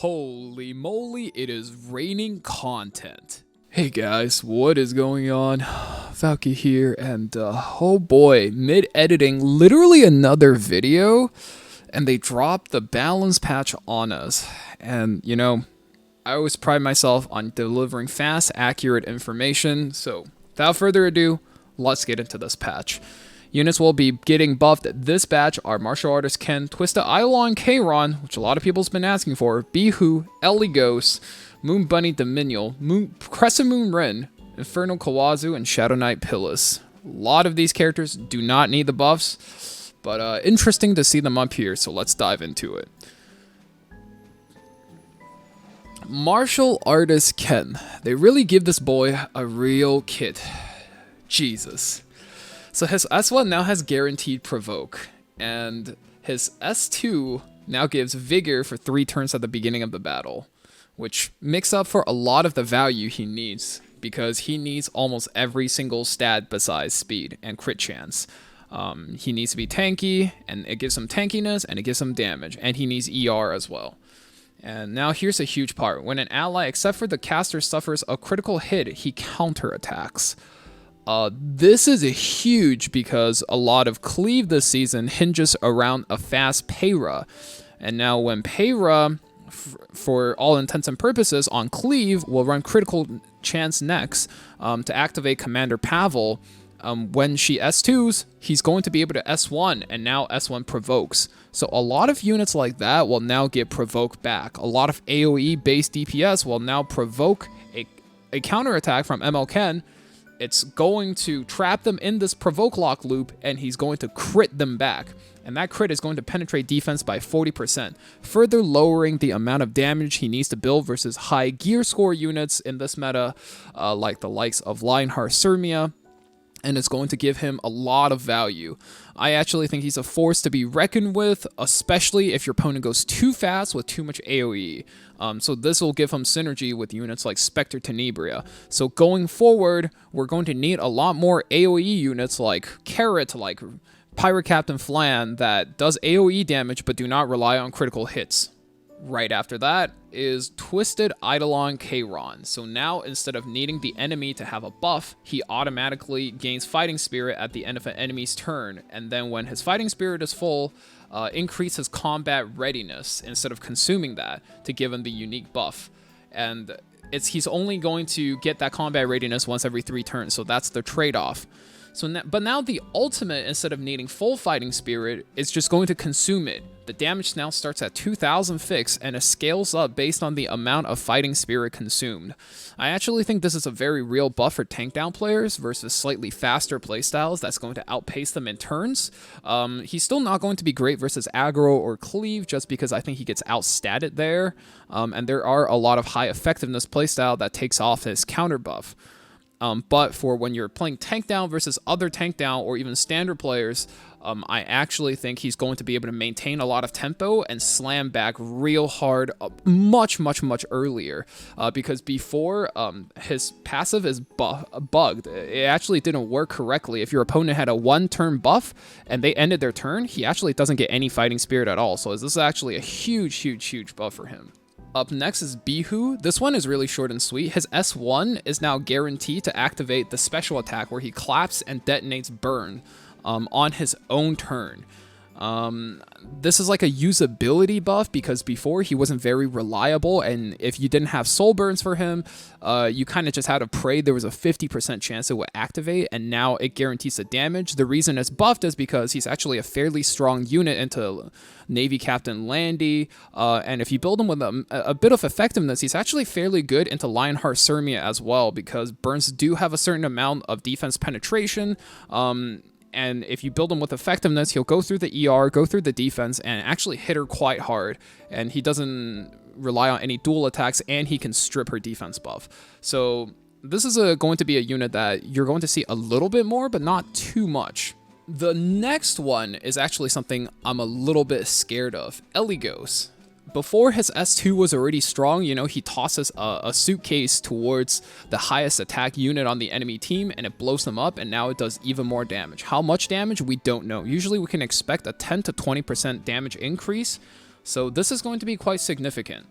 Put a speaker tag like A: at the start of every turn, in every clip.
A: Holy moly, it is raining content. Hey guys, what is going on? Valky here, and oh boy, mid-editing literally another video, and they dropped the balance patch on us. And you know, I always pride myself on delivering fast, accurate information, so without further ado, let's get into this patch. Units will be getting buffed this batch are Martial Artist Ken, Twisted Eidolon Kayron, which a lot of people's been asking for, Bihu, Eligos, Moon Bunny Dominion, Crescent Moon Rin, Inferno Kawazu, and Shadow Knight Pillis. A lot of these characters do not need the buffs, but interesting to see them up here, so let's dive into it. Martial Artist Ken. They really give this boy a real kit. Jesus. So his S1 now has guaranteed provoke, and his S2 now gives vigor for 3 turns at the beginning of the battle, which makes up for a lot of the value he needs, because he needs almost every single stat besides speed and crit chance. He needs to be tanky, and it gives him tankiness, and it gives him damage, and he needs ER as well. And now here's a huge part. When an ally, except for the caster, suffers a critical hit, he counterattacks. This is huge because a lot of cleave this season hinges around a fast Payra. And now when Payra, for all intents and purposes, on cleave, will run critical chance next to activate Commander Pavel, when she S2s, he's going to be able to S1, and now S1 provokes. So a lot of units like that will now get provoked back. A lot of AoE-based DPS will now provoke a counterattack from ML Ken. It's going to trap them in this provoke lock loop, and he's going to crit them back. And that crit is going to penetrate defense by 40%, further lowering the amount of damage he needs to build versus high gear score units in this meta, like the likes of Lionheart Sirmia. And it's going to give him a lot of value. I actually think he's a force to be reckoned with, especially if your opponent goes too fast with too much AoE. So this will give him synergy with units like Spectre Tenebria. So going forward, we're going to need a lot more AoE units like Carrot, like Pirate Captain Flan, that does AoE damage but do not rely on critical hits. Right after that is Twisted Eidolon Kayron. So now, instead of needing the enemy to have a buff, he automatically gains Fighting Spirit at the end of an enemy's turn, and then when his Fighting Spirit is full, increase his combat readiness instead of consuming that to give him the unique buff. And he's only going to get that combat readiness once every 3 turns, so that's the trade-off. But now the ultimate, instead of needing full Fighting Spirit, is just going to consume it. The damage now starts at 2,000 fixed, and it scales up based on the amount of Fighting Spirit consumed. I actually think this is a very real buff for tank down players versus slightly faster playstyles that's going to outpace them in turns. He's still not going to be great versus aggro or cleave, just because I think he gets outstatted there, and there are a lot of high effectiveness playstyle that takes off his counter buff. But for when you're playing tank down versus other tank down or even standard players, I actually think he's going to be able to maintain a lot of tempo and slam back real hard much earlier. Because before, his passive is bugged. It actually didn't work correctly. If your opponent had a 1-turn buff and they ended their turn, he actually doesn't get any Fighting Spirit at all. So this is actually a huge buff for him. Up next is Bihu. This one is really short and sweet. His S1 is now guaranteed to activate the special attack where he claps and detonates burn on his own turn. This is like a usability buff because before he wasn't very reliable, and if you didn't have soul burns for him, you kind of just had to pray there was a 50% chance it would activate, and now it guarantees the damage. The reason it's buffed is because he's actually a fairly strong unit into Navy Captain Landy, and if you build him with a bit of effectiveness, he's actually fairly good into Lionheart Sirmia as well, because burns do have a certain amount of defense penetration, and if you build him with effectiveness, he'll go through the ER, go through the defense, and actually hit her quite hard. And he doesn't rely on any dual attacks, and he can strip her defense buff. So this is going to be a unit that you're going to see a little bit more, but not too much. The next one is actually something I'm a little bit scared of. Eligos. Before his S2 was already strong, you know, he tosses a suitcase towards the highest attack unit on the enemy team, and it blows them up, and now it does even more damage. How much damage? We don't know. Usually we can expect a 10 to 20% damage increase, so this is going to be quite significant.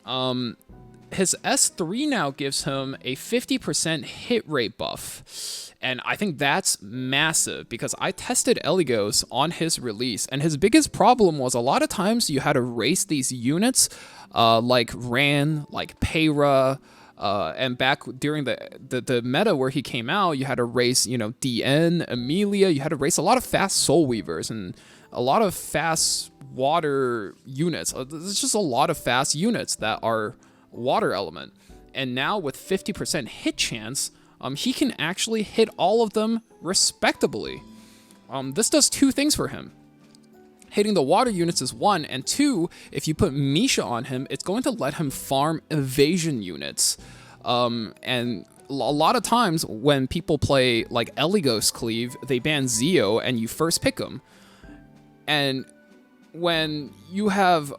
A: His S3 now gives him a 50% hit rate buff. And I think that's massive because I tested Eligos on his release, and his biggest problem was a lot of times you had to race these units like Ran, like Payra, and back during the meta where he came out, you had to race, DN, Amelia, you had to race a lot of fast Soul Weavers and a lot of fast water units. There's just a lot of fast units that are water element. And now with 50% hit chance, he can actually hit all of them respectably. This does two things for him. Hitting the water units is one, and two, if you put Misha on him, it's going to let him farm evasion units. And a lot of times when people play like Eligos Cleave, they ban Zeo and you first pick him. And when you have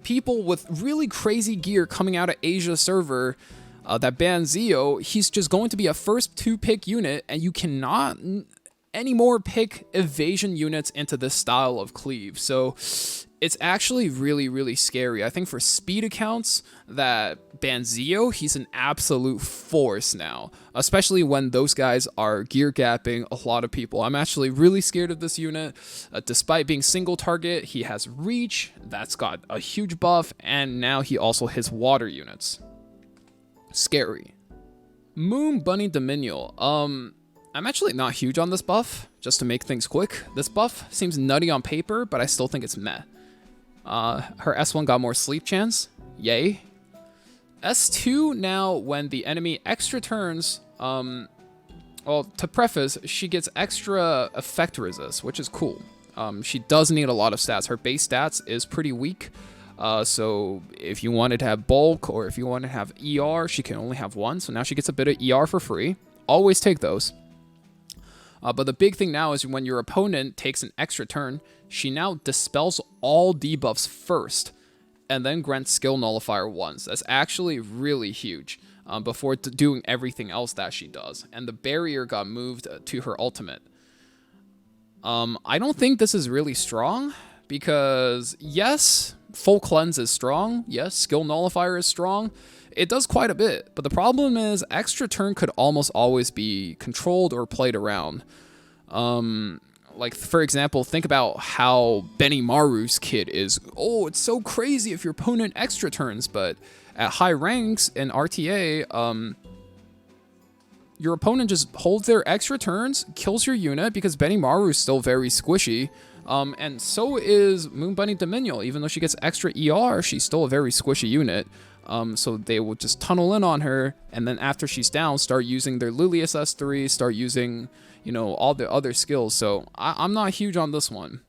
A: people with really crazy gear coming out of Asia server that ban Zeo, he's just going to be a first 2-pick unit, and you cannot anymore pick evasion units into this style of cleave. So it's actually really, really scary. I think for speed accounts that ban Zeo, he's an absolute force now, especially when those guys are gear gapping a lot of people. I'm actually really scared of this unit. Despite being single target, he has reach, that's got a huge buff, and now he also hits water units. Scary. Moon Bunny Dominion. I'm actually not huge on this buff, just to make things quick. This buff seems nutty on paper, but I still think it's meh. Her S1 got more sleep chance. Yay. S2 now, when the enemy extra turns, well, to preface, she gets extra effect resist, which is cool. She does need a lot of stats. Her base stats is pretty weak. So if you wanted to have bulk or if you wanted to have ER, she can only have one. So now she gets a bit of ER for free. Always take those. But the big thing now is when your opponent takes an extra turn, she now dispels all debuffs first and then grants skill nullifier once. That's actually really huge before doing everything else that she does. And the barrier got moved to her ultimate. I don't think this is really strong because yes, full cleanse is strong. Yes, skill nullifier is strong. It does quite a bit, but the problem is extra turn could almost always be controlled or played around. Like, for example, think about how Benimaru's kit is. Oh, it's so crazy if your opponent extra turns, but at high ranks in RTA, your opponent just holds their extra turns, kills your unit because Benimaru is still very squishy. And so is Moon Bunny Dominion. Even though she gets extra ER, she's still a very squishy unit. So they will just tunnel in on her, and then after she's down, start using their Lilius S3, start using, all the other skills. So I'm not huge on this one.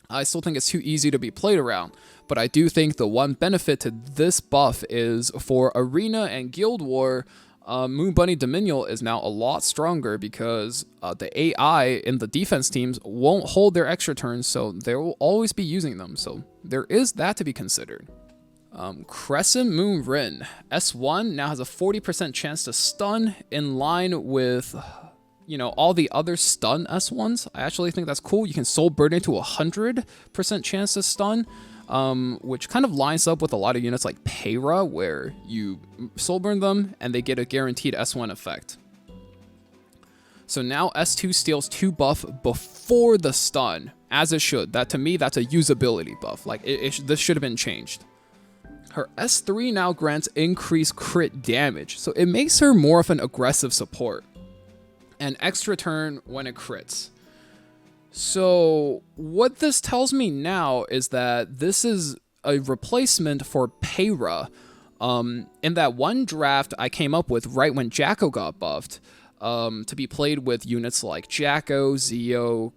A: I still think it's too easy to be played around, but I do think the one benefit to this buff is for Arena and Guild War, Moon Bunny Dominion is now a lot stronger because the AI in the defense teams won't hold their extra turns, so they will always be using them. So there is that to be considered. Crescent Moon Rin. S1 now has a 40% chance to stun in line with, all the other stun S1s. I actually think that's cool. You can soul burn into 100% chance to stun, which kind of lines up with a lot of units like Payra, where you soul burn them and they get a guaranteed S1 effect. So now S2 steals 2 buff before the stun, as it should. That, to me, that's a usability buff. Like, this should have been changed. Her S3 now grants increased crit damage, so it makes her more of an aggressive support. And extra turn when it crits. So what this tells me now is that this is a replacement for Payra. In that one draft I came up with right when Jacko got buffed, to be played with units like Jacko, Zeo,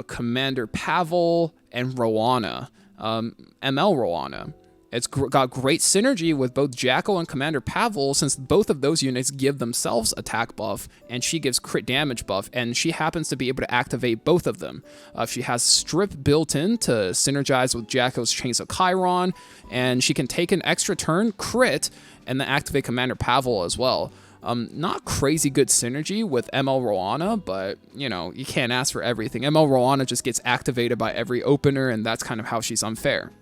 A: Commander Pavel, and Roana, ML Roana. It's got great synergy with both Jacko and Commander Pavel, since both of those units give themselves attack buff, and she gives crit damage buff, and she happens to be able to activate both of them. She has Strip built in to synergize with Jacko's Chains of Kayron, and she can take an extra turn, crit, and then activate Commander Pavel as well. Not crazy good synergy with ML Roana, but, you can't ask for everything. ML Roana just gets activated by every opener, and that's kind of how she's unfair.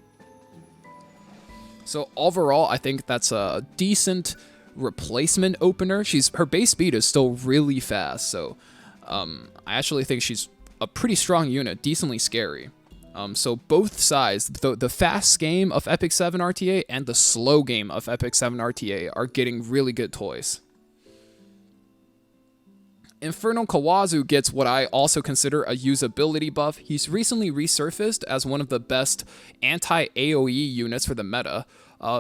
A: So overall, I think that's a decent replacement opener. Her base speed is still really fast, so I actually think she's a pretty strong unit, decently scary. So both sides, the fast game of Epic 7 RTA and the slow game of Epic 7 RTA are getting really good toys. Inferno Kawazu gets what I also consider a usability buff. He's recently resurfaced as one of the best anti-AoE units for the meta.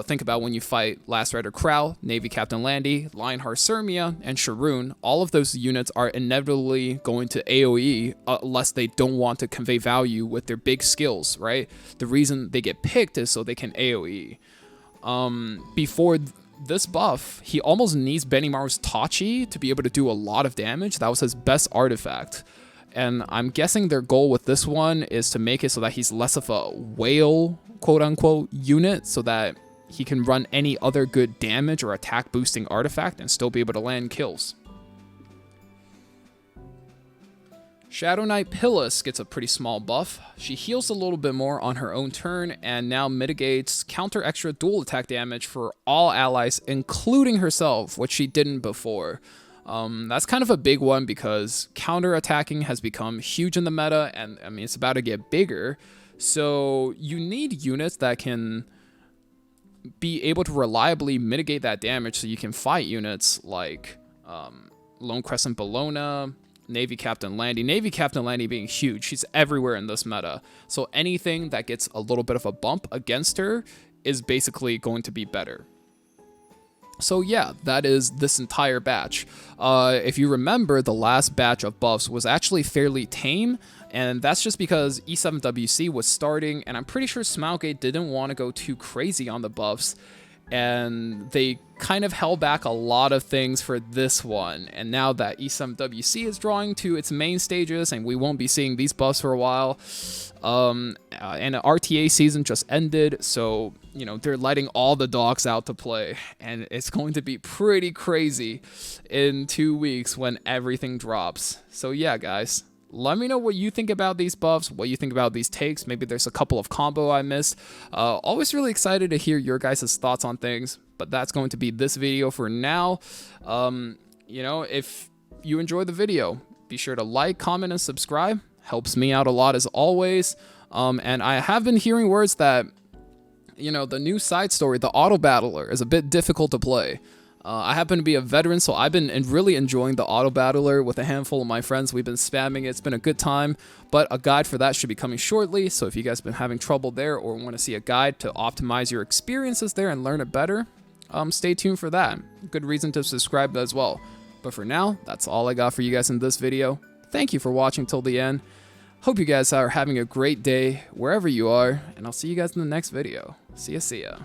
A: Think about when you fight Last Rider Krau, Navy Captain Landy, Lionheart Sirmia, and Sharoon. All of those units are inevitably going to AoE unless they don't want to convey value with their big skills, right? The reason they get picked is so they can AoE. Before this buff, he almost needs Benimaru's Tachi to be able to do a lot of damage. That was his best artifact. And I'm guessing their goal with this one is to make it so that he's less of a whale, quote-unquote, unit, so that he can run any other good damage or attack boosting artifact and still be able to land kills. Shadow Knight Pillis gets a pretty small buff. She heals a little bit more on her own turn and now mitigates counter extra dual attack damage for all allies, including herself, which she didn't before. That's kind of a big one because counter attacking has become huge in the meta, and I mean it's about to get bigger. So you need units that can be able to reliably mitigate that damage so you can fight units like Lone Crescent Bologna, Navy Captain Landy. Navy Captain Landy being huge, she's everywhere in this meta. So anything that gets a little bit of a bump against her is basically going to be better. So yeah, that is this entire batch. If you remember, the last batch of buffs was actually fairly tame, and that's just because E7WC was starting, and I'm pretty sure Smilegate didn't want to go too crazy on the buffs, and they kind of held back a lot of things for this one. And now that E7WC is drawing to its main stages, and we won't be seeing these buffs for a while, and the RTA season just ended, so you know they're letting all the dogs out to play, and it's going to be pretty crazy in 2 weeks when everything drops. So yeah, guys, let me know what you think about these buffs, what you think about these takes. Maybe there's a couple of combo I missed. Always really excited to hear your guys' thoughts on things, but that's going to be this video for now. You know, if you enjoyed the video, be sure to like, comment, and subscribe. Helps me out a lot as always. And I have been hearing words that, you know, the new side story, the Auto Battler, is a bit difficult to play. I happen to be a veteran, so I've been really enjoying the Auto Battler with a handful of my friends. We've been spamming it. It's been a good time, but a guide for that should be coming shortly. So if you guys have been having trouble there or want to see a guide to optimize your experiences there and learn it better, stay tuned for that. Good reason to subscribe as well. But for now, that's all I got for you guys in this video. Thank you for watching till the end. Hope you guys are having a great day wherever you are, and I'll see you guys in the next video. See ya.